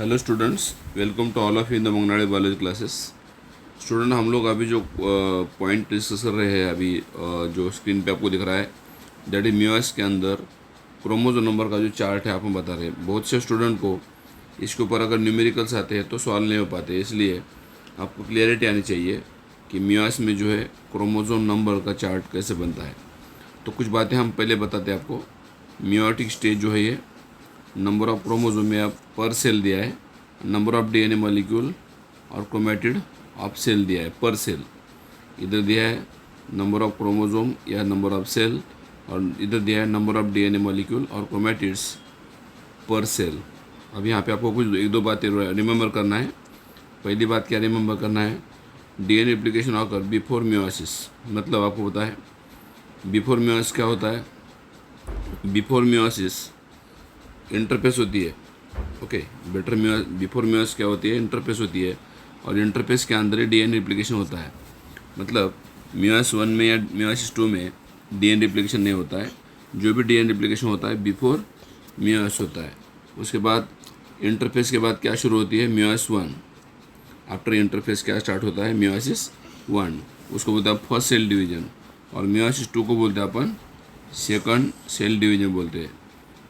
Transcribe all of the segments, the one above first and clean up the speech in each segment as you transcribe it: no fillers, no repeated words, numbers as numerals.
Hello students, welcome to all of in the Mangnade biology classes. Student, हम लोग अभी जो पॉइंट डिस्कस कर रहे हैं अभी जो स्क्रीन पे आपको दिख रहा है, दैट इज म्यूएस के अंदर क्रोमोसोम नंबर का जो चार्ट है आपको बता रहे हैं। बहुत से स्टूडेंट को इसके ऊपर अगर न्यूमेरिकल्स आते हैं तो सॉल्व नहीं हो पाते, इसलिए आपको क्लियरिटी आनी चाहिए कि म्यूएस में जो है क्रोमोसोम नंबर का चार्ट कैसे बनता है। तो कुछ बातें हम पहले बताते हैं आपको। म्यूटिक स्टेज जो है ये नंबर ऑफ क्रोमोसोम में आप पर सेल दिया है, नंबर ऑफ डीएनए मॉलिक्यूल और क्रोमेटिड ऑफ सेल दिया है पर सेल। इधर दिया है नंबर ऑफ क्रोमोसोम या नंबर ऑफ सेल, और इधर दिया है नंबर ऑफ डीएनए मॉलिक्यूल और क्रोमेटिड्स पर सेल। अब यहाँ पे आपको कुछ एक दो बातें रिमेंबर करना है। पहली बात क्या रिमेंबर करना है, DNA replication occur before meiosis. मतलब आपको पता है बिफोर म्यूसिस क्या होता है। बिफोर म्यूसिस इंटरफेस होती है। ओके, बिफोर म्यूस क्या होती है, इंटरफेस होती है, और इंटरफेस के अंदर ही डीएनए रिप्लिकेशन होता है। मतलब म्यूस 1 में या म्यूस 2 में डीएनए रिप्लिकेशन नहीं होता है। जो भी डीएनए रिप्लिकेशन होता है बिफोर म्यूस होता है। उसके बाद इंटरफेस के बाद क्या शुरू होती है, म्यूस 1। आफ्टर इंटरफेस क्या स्टार्ट होता है, म्यूसिस 1। उसको बोलते हैं फर्स्ट सेल डिवीजन, और म्यूसिस 2 को बोलते हैं अपन सेकंड सेल डिवीजन बोलते हैं।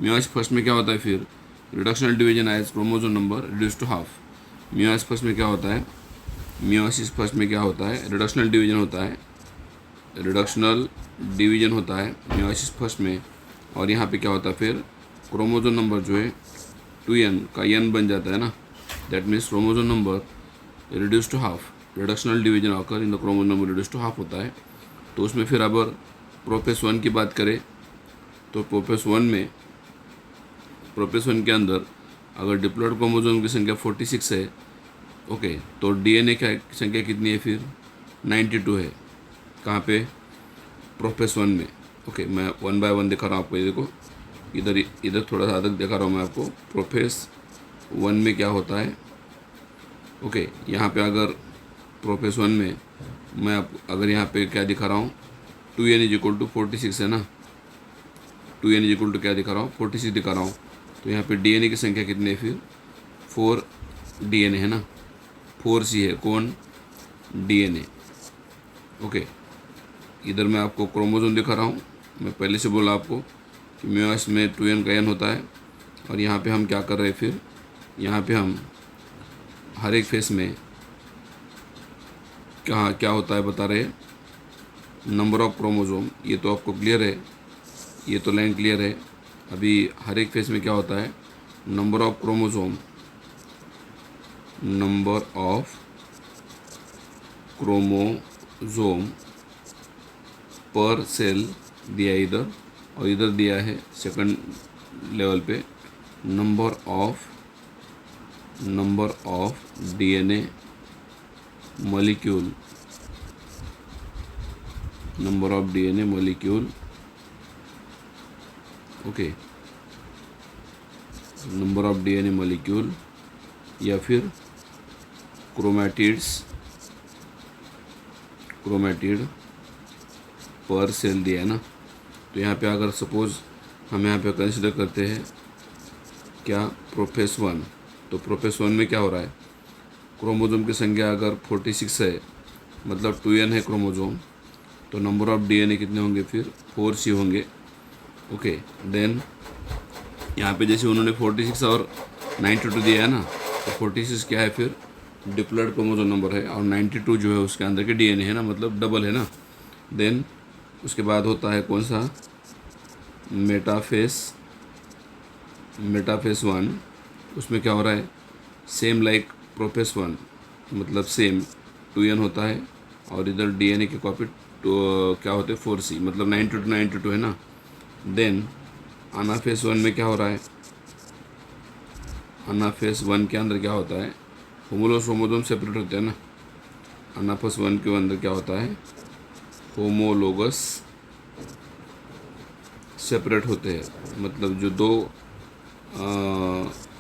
म्यूसिस फर्स्ट में क्या होता है, फिर reductional division as chromosome number reduce to half. Meiosis first में क्या होता है, म्यूसिस फर्स्ट में क्या होता है, रिडक्शनल डिवीजन होता है। रिडक्शनल डिवीजन होता है म्यूसिस फर्स्ट में, और यहाँ पे क्या होता है, फिर क्रोमोसोम नंबर जो है 2n का n बन जाता है ना। That means chromosome number reduce to half, reductional division आकर in the chromosome number reduce to half होता है। तो उसमें फिर अगर प्रोफेस 1 की बात करें तो प्रोफेस 1 के अंदर अगर डिप्लॉयड क्रोमोसोम की संख्या 46 है, ओके, तो डीएनए की संख्या कितनी है, फिर 92 है। कहाँ पे, प्रोफेस 1 में। ओके, मैं 1 बाय 1 दिखा रहा हूँ आपको। ये देखो, इधर थोड़ा सा अलग दिखा रहा हूँ मैं आपको। प्रोफेस 1 में क्या होता है, ओके, यहाँ पे अगर प्रोफेस 1 में मैं अगर यहाँ पे क्या दिखा रहा हूँ, 2n इज इक्वल टू 46 है ना। 2n इज इक्वल टू क्या दिखा रहा हूँ, 46 दिखा रहा हूँ। तो यहाँ पे डीएनए की संख्या कितनी है, फिर 4 डीएनए है ना। 4c है कौन, डीएनए। ओके, इधर मैं आपको क्रोमोसोम दिखा रहा हूँ। मैं पहले से बोला आपको कि म्यूस में 2n का n होता है। और यहाँ पे हम क्या कर रहे हैं, फिर यहाँ पे हम हर एक फेस में क्या होता है बता रहे हैं, नंबर ऑफ क्रोमोसोम। ये तो आपको क्लियर है, ये तो लाइन क्लियर है। अभी हर एक फेस में क्या होता है, number of chromosome, number of chromosome पर सेल दिया है इधर, और इधर दिया है सेकंड लेवल पे number of DNA molecule, number of DNA molecule. Okay, number of DNA molecule या फिर क्रोमेटिड पर सेल दिया है ना। तो यहाँ पे अगर सपोज हम यहाँ पे कंसिडर करते हैं क्या, प्रोफेस 1। तो प्रोफेस 1 में क्या हो रहा है, क्रोमोसोम की संख्या अगर 46 है, मतलब 2n है क्रोमोसोम, तो नंबर ऑफ डीएनए कितने होंगे, फिर 4c होंगे। ओके, देन यहाँ पे जैसे उन्होंने 46 और 92 दिया है ना, तो 46 क्या है, फिर डिप्लॉयड क्रोमोसोम नंबर है, और 92 जो है उसके अंदर के डीएनए है ना, मतलब डबल है ना। देन उसके बाद होता है कौन सा, मेटाफेस 1। उसमें क्या हो रहा है, सेम लाइक प्रोफेस 1, मतलब सेम 2n होता है, और इधर डीएनए की कॉपी तो क्या होते हैं 4c, मतलब 92 है ना। देन अनाफेस 1 में क्या हो रहा है, अनाफेस 1 के अंदर क्या होता है, होमोलोगस क्रोमोसोम सेपरेट होते हैं ना। अनाफेस 1 के अंदर क्या होता है, होमोलोगस सेपरेट होते हैं, मतलब जो दो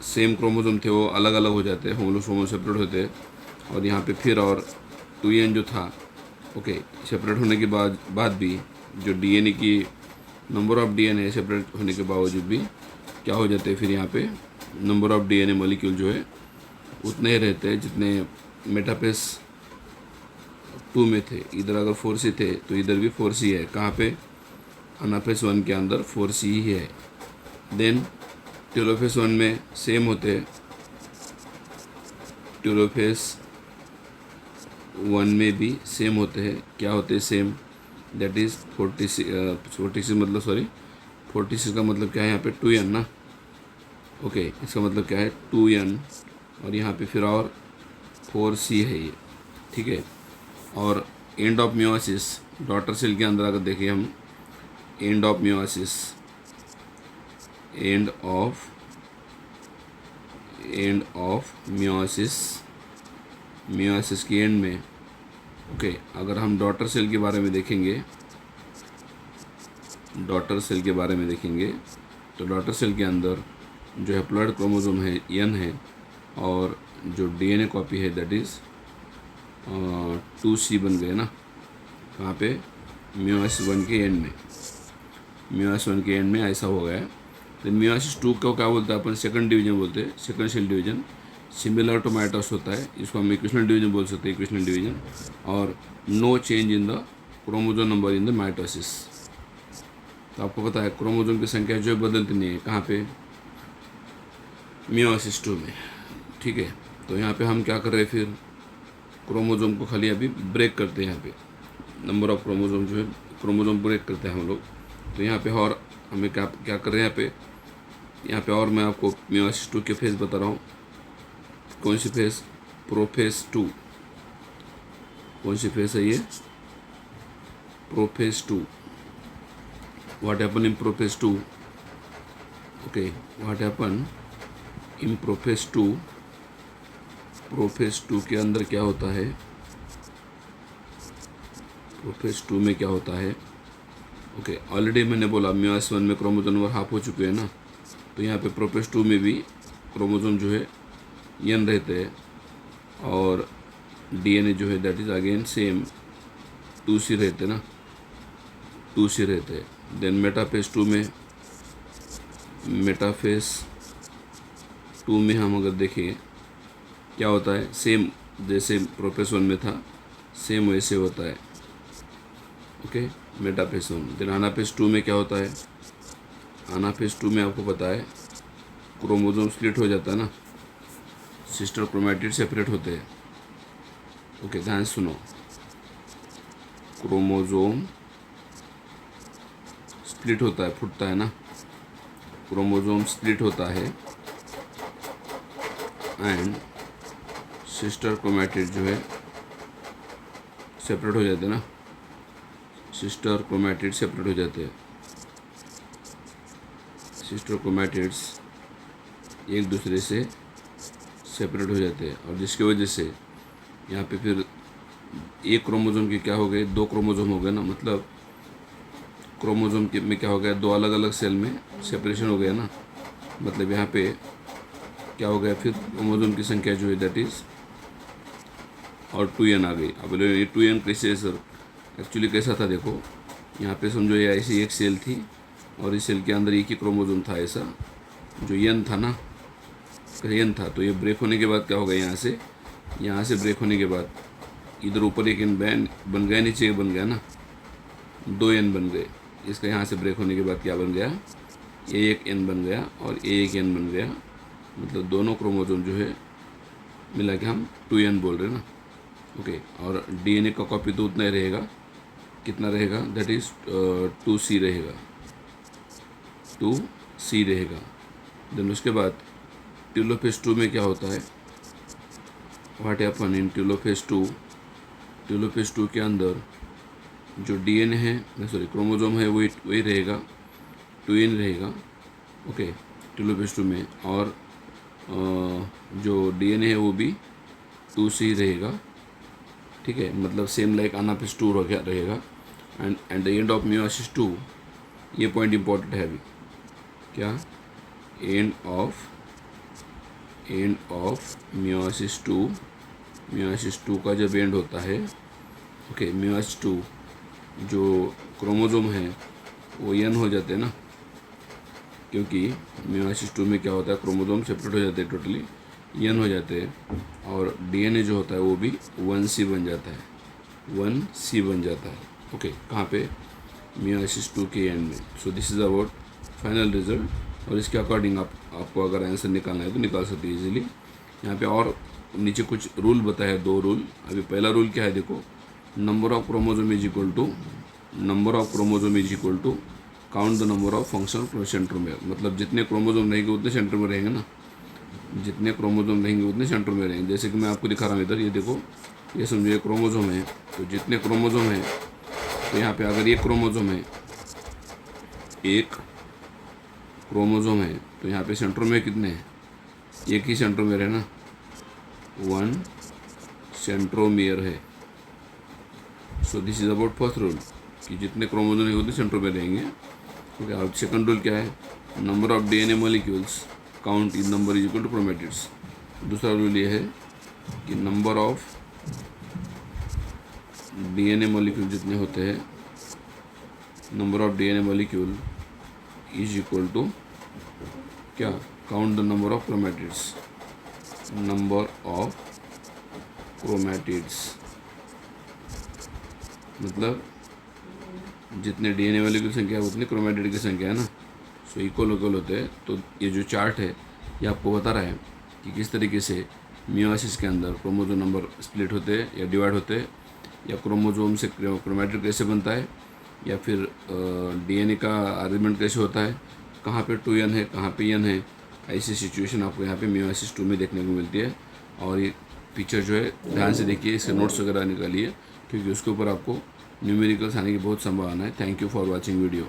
सेम क्रोमोसोम थे वो अलग अलग हो जाते हैं, होमोलोगस क्रोमोसोम सेपरेट होते हैं। और यहाँ पे फिर और 2n जो था, ओके, सेपरेट होने के बाद भी जो डीएनए की नंबर ऑफ डीएनए सेपरेट होने के बावजूद भी क्या हो जाते हैं, फिर यहाँ पे नंबर ऑफ डीएनए मॉलिक्यूल जो है उतने ही रहते हैं जितने मेटाफेस 2 में थे। इधर अगर 4C थे तो इधर भी 4C है। कहाँ पे? अनाफेस 1 के अंदर 4C ही है। देन टेलोफेस 1 में सेम होते हैं, टेलोफेस 1 में भी सेम होते हैं। क्या होते हैं सेम? दैट इज़ 46 मतलब सॉरी 46 का मतलब क्या है यहाँ पे? 2n ना। ओके, इसका मतलब क्या है? 2n, और यहाँ पे फिर और 4C है ये, ठीक है। और end of meiosis, daughter cell के अंदर अगर देखें हम, end of meiosis, end of meiosis की एंड में, ओके, अगर हम डॉटर सेल के बारे में देखेंगे, तो डॉटर सेल के अंदर जो हैप्लॉइड क्रोमोसोम है n है, और जो डीएनए कॉपी है दैट इज़ 2C बन गए ना। कहाँ पे? मियोसिस 1 के एंड में, ऐसा हो गया है। देन मियोसिस 2 को क्या बोलते हैं अपन? सेकंड डिवीजन बोलते हैं, second cell division. Similar to mitosis होता है, इसको हम इक्वेशनल डिवीजन बोल सकते हैं, इक्वेशनल डिवीजन। और no change in the chromosome number in the mitosis. तो आपको पता है क्रोमोसोम की संख्या जो है बदलती नहीं है। कहाँ पे? मियोसिस 2 में, ठीक है। तो यहाँ पे हम क्या कर रहे हैं फिर? क्रोमोसोम को खाली अभी ब्रेक करते हैं। यहाँ पे नंबर ऑफ क्रोमोसोम जो है, क्रोमोसोम ब्रेक करते हैं हम लोग। तो यहाँ पे और हमें क्या कर रहे हैं यहाँ पे और मैं आपको मियोसिस 2 के फेज बता रहा हूँ। कौन सी फेज? प्रोफेज 2। कौन सी फेज है ये? Prophase 2। What happen in prophase 2? Okay, what happen in prophase 2? Prophase 2 के अंदर क्या होता है? प्रोफेज 2 में क्या होता है? ओके, ऑलरेडी मैंने बोला मियोसिस 1 में क्रोमोसोम नंबर हाफ हो चुके हैं ना। तो यहाँ पे प्रोफेज 2 में भी क्रोमोसोम जो है n रहते हैं, और डीएनए जो है that is again same 2C रहते ना, 2C रहते हैं। देन मेटाफेज 2 में हम अगर देखें क्या होता है? सेम जैसे प्रोफेज 1 में था सेम वैसे होता है। Okay, metaphase 1। देन अनाफेज 2 में क्या होता है? अनाफेज 2 में आपको पता है क्रोमोसोम स्प्लिट हो जाता है ना, सिस्टर क्रोमैटिड सेपरेट होते हैं। ओके, ध्यान से सुनो, क्रोमोसोम स्प्लिट होता है, फूटता है ना, क्रोमोसोम स्प्लिट होता है, एंड सिस्टर क्रोमैटिड जो है सेपरेट हो जाते हैं ना, सिस्टर क्रोमैटिड सेपरेट हो जाते हैं। सिस्टर क्रोमैटिड्स एक दूसरे से सेपरेट हो जाते हैं, और जिसकी वजह से यहाँ पे फिर एक क्रोमोसोम के क्या हो गए? 2 क्रोमोसोम हो गए ना। मतलब क्रोमोसोम के में क्या हो गया? 2 अलग अलग सेल में सेपरेशन हो गया ना। मतलब यहाँ पे क्या हो गया फिर? क्रोमोसोम की संख्या जो है दैट इज़ और 2n आ गई। अब ये 2n कैसे है सर? एक्चुअली कैसा था देखो, यहाँ पे समझो ये ऐसी एक सेल थी, और इस सेल के अंदर एक ही क्रोमोसोम था ऐसा, जो n था ना, n था। तो ये ब्रेक होने के बाद क्या होगा? यहाँ से ब्रेक होने के बाद इधर ऊपर एक n बन गया, नीचे एक बन गया ना, 2n बन गए। इसका यहाँ से ब्रेक होने के बाद क्या बन गया? ये एक n बन गया और ये एक n बन गया। मतलब दोनों क्रोमोसोम जो है मिला के हम 2n बोल रहे हैं ना। ओके, और डीएनए का कॉपी तो उतना ही रहेगा, कितना रहेगा? दैट इज़ 2C रहेगा, 2C रहेगा। देन उसके बाद टेलोफेज 2 में क्या होता है? What happen in telophase 2? Telophase 2 के अंदर जो डीएनए है, क्रोमोसोम है, वही रहेगा, 2n रहेगा। ओके, टेलोफेज 2 में, और जो डीएनए है वो भी 2C रहेगा, ठीक है। मतलब सेम लाइक अनाफेज 2 रहेगा। And the end of meiosis 2, ये पॉइंट इंपॉर्टेंट है अभी। क्या? एंड ऑफ मियोसिस 2 का जब एंड होता है, ओके, मियोसिस 2 जो क्रोमोसोम है वो n हो जाते हैं ना, क्योंकि मियोसिस 2 में क्या होता है, क्रोमोसोम सेपरेट हो जाते हैं, टोटली n हो जाते हैं, और डीएनए जो होता है वो भी 1C बन जाता है, 1C बन जाता है। ओके, कहाँ पे, मियोसिस 2 के एंड में। So this is about final result. और इसके अकॉर्डिंग आपको अगर आंसर निकालना है तो निकाल सकते हैं इजीली। यहाँ पे और नीचे कुछ रूल बताया है, 2 रूल। अभी पहला रूल क्या है देखो, number of chromosome is equal to count the number of functional centromere. मतलब जितने क्रोमोसोम रहेंगे उतने सेंटर में रहेंगे ना, जितने क्रोमोसोम रहेंगे उतने सेंटर में रहेंगे। जैसे कि मैं आपको दिखा रहा हूँ इधर, ये देखो, ये समझो ये क्रोमोसोम है, तो जितने क्रोमोसोम है, तो यहाँ पे अगर ये क्रोमोसोम है, एक क्रोमोसोम है, तो यहाँ पे सेंट्रोमेयर कितने हैं, एक ही सेंट्रोमेयर है ना, 1 सेंट्रोमेयर है। So this is about first rule कि जितने क्रोमोसोम है उतने सेंट्रोमेयर रहेंगे। ओके, अब सेकंड रूल क्या है, number of DNA molecules count is number is equal to chromatids. दूसरा रूल ये है कि नंबर ऑफ डीएनए मॉलिक्यूल जितने होते हैं, number of DNA molecule is equal to क्या, count the number of chromatids, number of chromatids. मतलब जितने डीएनए वाले की संख्या है उतनी क्रोमेटिड की संख्या है ना, सो इक्वल होते हैं। तो ये जो चार्ट है ये आपको बता रहा है कि किस तरीके से मियोसिस के अंदर क्रोमोसोम नंबर स्प्लिट होते हैं या डिवाइड होते हैं, या क्रोमोसोम से क्रोमेटिड कैसे बनता है, या फिर डीएनए का अरेंजमेंट कैसे होता है, कहाँ पे 2n है, कहाँ पे n है। ऐसी सिचुएशन आपको यहाँ पे मियोसिस 2 में देखने को मिलती है। और ये पिक्चर जो है ध्यान से देखिए, इसके नोट्स वगैरह निकालिए, क्योंकि उसके ऊपर आपको न्यूमेरिकल्स आने की बहुत संभावना है। Thank you for watching video.